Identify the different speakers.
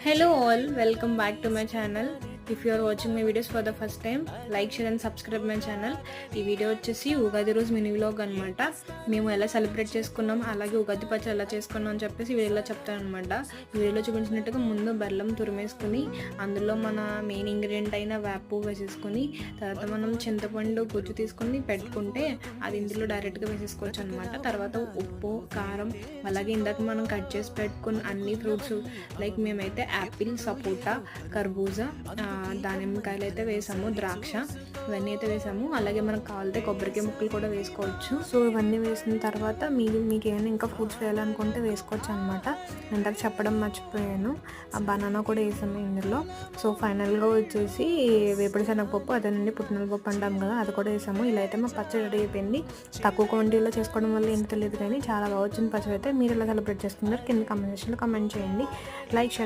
Speaker 1: Hello all, welcome back to my channel. If you are watching my videos for the first time, like, share and subscribe my channel. ఈ video వచ్చేసి ఉగాది రోజు mini vlog అనమాట. మేము ఎలా celebrate చేసుకున్నాం, అలాగే ఉగాది పచ్చడి ఎలా చేసుకున్నాం అని చెప్పేసి వీడియోలో చెప్తాను అనమాట. ఈ వీడియోలో చూపించినట్టుగా ముందు బెల్లం తురిమేసుకుని అందులో మన మెయిన్ ఇంగ్రీడియంట్ అయిన వేపు వేసేసుకుని తర్వాత మనం చింతపండు గుజ్జు తీసుకుని పెట్టుకుంటే అది ఇందులో డైరెక్ట్గా వేసేసుకోవచ్చు అనమాట. తర్వాత ఉప్పు, కారం, అలాగే ఇందాక మనం కట్ చేసి పెట్టుకున్న అన్ని ఫ్రూట్స్ లైక్ మేమైతే యాపిల్, సపోటా, కర్బూజా, దానిమ్మకాయలు అయితే వేసాము, ద్రాక్ష ఇవన్నీ అయితే వేసాము. అలాగే మనకు కావాలితే కొబ్బరికాయ ముక్కలు కూడా వేసుకోవచ్చు. సో ఇవన్నీ వేసిన తర్వాత మీకు ఏమైనా ఇంకా ఫ్రూట్స్ వేయాలనుకుంటే వేసుకోవచ్చు అనమాట. ఇందాక చెప్పడం మర్చిపోయాను, ఆ బనానా కూడా వేసాము ఇందులో. సో ఫైనల్గా వచ్చేసి వేపుడు శనగపప్పు, అదేనండి పుట్నాల పప్పు అంటాం కదా, అది కూడా వేసాము. ఇలా అయితే మా పచ్చడి రెడీ అయిపోయింది. తక్కువ క్వాంటిటీలో చేసుకోవడం వల్ల ఏం తెలియదు కానీ చాలా బాగా వచ్చింది పచ్చడి అయితే. మీరు ఎలా సెలబ్రేట్ చేసుకున్నారు కింద కామెంట్ సెక్షన్లో కామెంట్ చేయండి. Like, share.